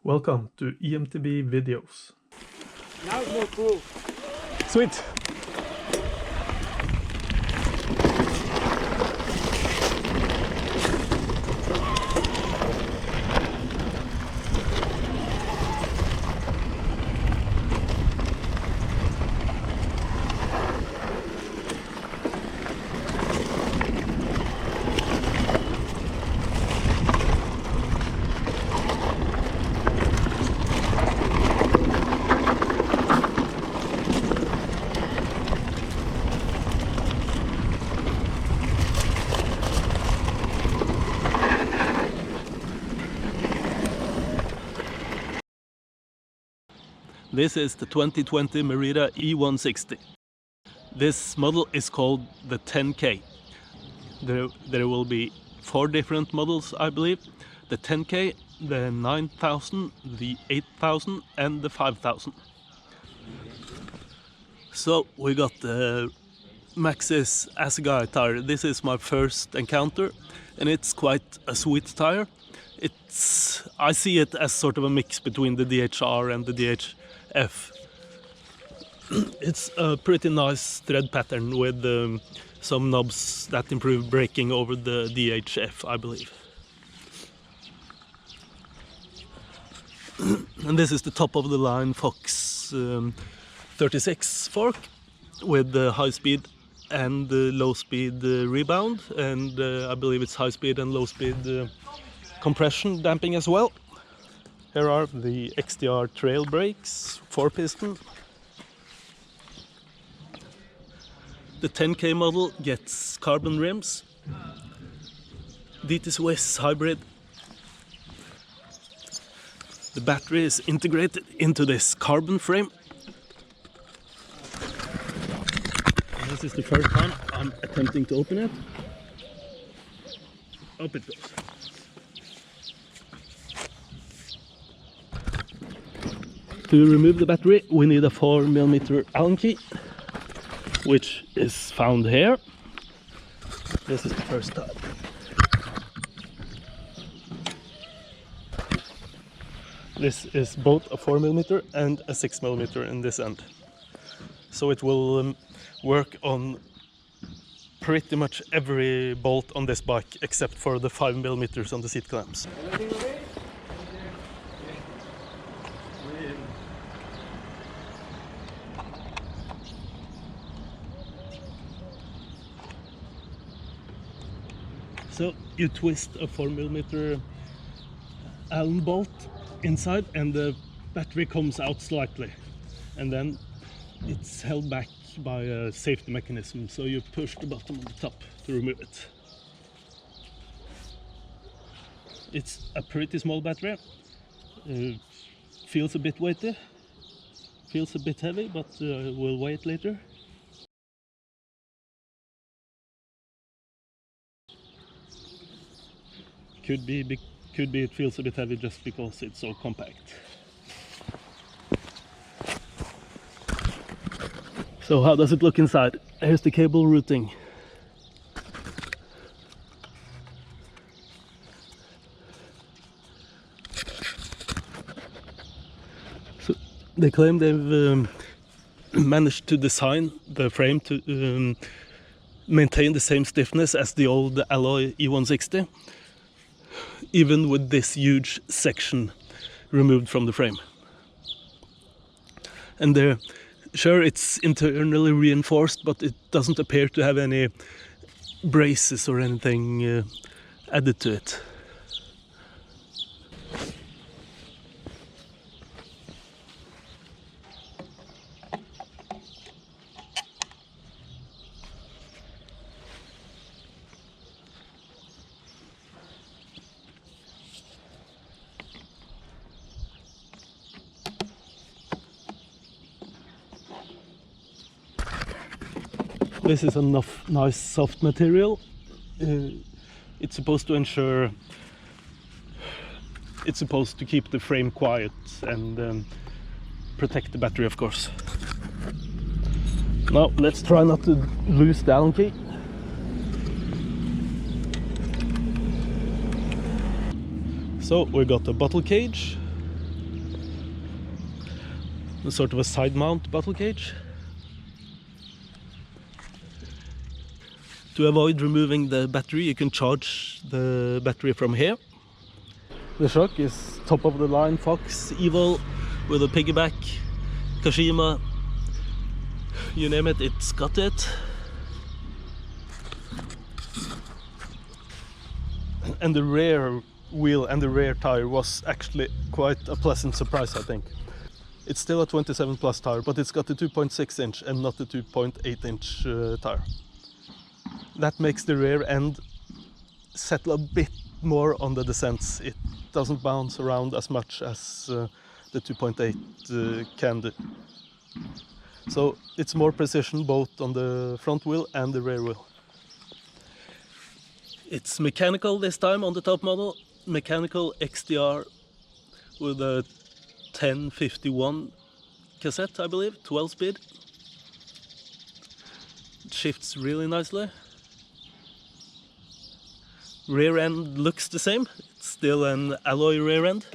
Welcome to EMTB videos. Now it's more cool. Sweet. This is the 2020 Merida eONE-SIXTY. This model is called the 10K. There will be 4 different models, I believe. The 10K, the 9000, the 8000 and the 5000. So we got the Maxxis Assegai tire. This is my first encounter and it's quite a sweet tire. I see it as sort of a mix between the DHR and the DHF. It's a pretty nice thread pattern with some knobs that improve braking over the DHF, I believe. And this is the top of the line Fox 36 fork with the high speed and the low speed rebound, and I believe it's high speed and low speed compression damping as well. Here are the XTR trail brakes, 4-piston. The 10K model gets carbon rims, DT Swiss hybrid. The battery is integrated into this carbon frame. And this is the first time I'm attempting to open it. Up it goes. To remove the battery, we need a 4mm Allen key, which is found here. This is the first time. This is both a 4mm and a 6mm in this end. So it will work on pretty much every bolt on this bike except for the 5mm on the seat clamps. So you twist a 4mm Allen bolt inside and the battery comes out slightly, and then it's held back by a safety mechanism, so you push the bottom on the top to remove it. It's a pretty small battery, feels a bit weighty, feels a bit heavy, but we'll weigh it later. Could be it feels a bit heavy just because it's so compact. So how does it look inside? Here's the cable routing. So they claim they've managed to design the frame to maintain the same stiffness as the old alloy eONE-SIXTY, even with this huge section removed from the frame. And they're sure it's internally reinforced, but it doesn't appear to have any braces or anything added to it. This is a nice soft material. It's supposed to ensure, it's supposed to keep the frame quiet and protect the battery, of course. Now let's try not to lose the Allen key. So we got a bottle cage, sort of a side mount bottle cage. To avoid removing the battery, you can charge the battery from here. The shock is top of the line Fox Evo with a piggyback, Kashima, you name it, it's got it. And the rear wheel and the rear tire was actually quite a pleasant surprise, I think. It's still a 27 plus tire, but it's got the 2.6 inch and not the 2.8 inch tire. That makes the rear end settle a bit more on the descents. It doesn't bounce around as much as the 2.8 can do. So it's more precision both on the front wheel and the rear wheel. It's mechanical this time on the top model. Mechanical XDR with a 1051 cassette, I believe, 12 speed. It shifts really nicely. Rear end looks the same, it's still an alloy rear end,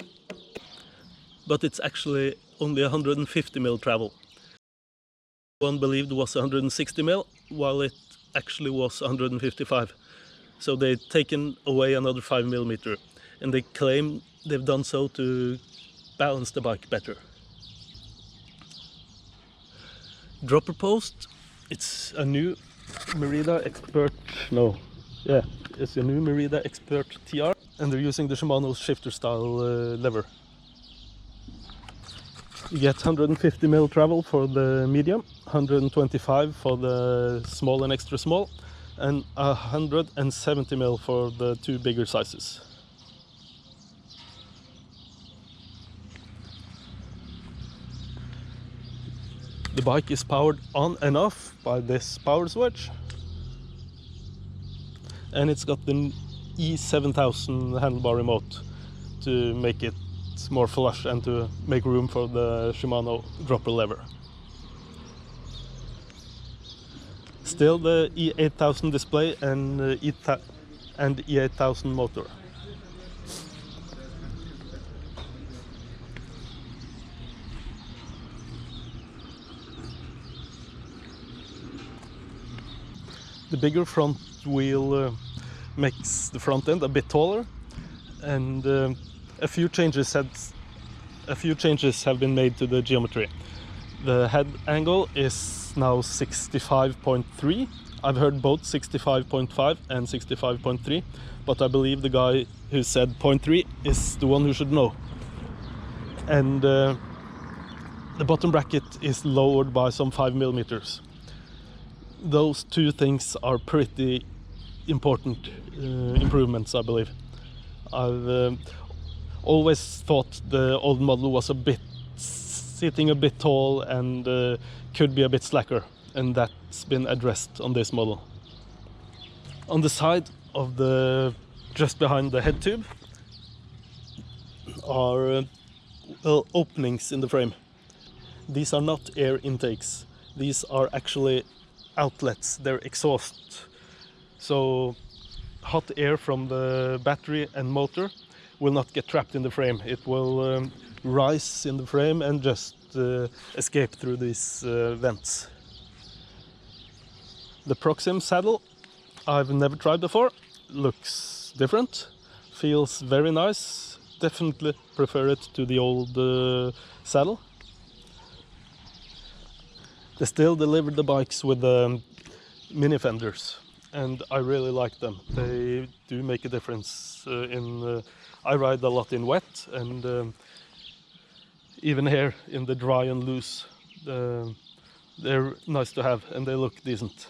but it's actually only 150 mil travel. One believed was 160 mil, while it actually was 155. So they've taken away another 5 millimeter, and they claim they've done so to balance the bike better. Dropper post, it's a new Merida Expert, it's a new Merida Expert TR, and they're using the Shimano shifter style lever. You get 150 mil travel for the medium, 125 for the small and extra small, and 170 mil for the two bigger sizes. The bike is powered on and off by this power switch, and it's got the E7000 handlebar remote to make it more flush and to make room for the Shimano dropper lever. Still the E8000 display and E8000 motor. The bigger front wheel makes the front end a bit taller, and a few changes have been made to the geometry. The head angle is now 65.3. I've heard both 65.5 and 65.3, but I believe the guy who said 0.3 is the one who should know. And the bottom bracket is lowered by some 5 millimeters. Those two things are pretty important improvements, I believe. I've always thought the old model was sitting a bit tall and could be a bit slacker, and that's been addressed on this model. On the side of just behind the head tube are openings in the frame. These are not air intakes, these are actually outlets, they're exhaust. So hot air from the battery and motor will not get trapped in the frame. It will rise in the frame and just escape through these vents. The Proxim saddle I've never tried before. Looks different, feels very nice. Definitely prefer it to the old saddle. They still delivered the bikes with mini fenders, and I really like them. They do make a difference. I ride a lot in wet, and even here in the dry and loose, they're nice to have, and they look decent.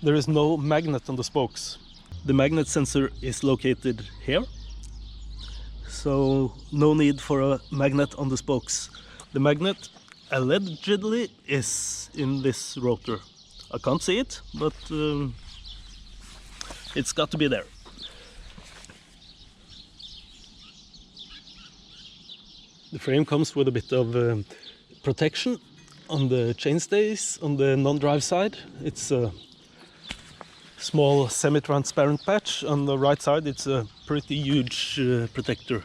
There is no magnet on the spokes. The magnet sensor is located here, so no need for a magnet on the spokes. The magnet allegedly is in this rotor. I can't see it, but it's got to be there. The frame comes with a bit of protection on the chainstays on the non-drive side. It's a small semi-transparent patch. On the right side it's a pretty huge protector.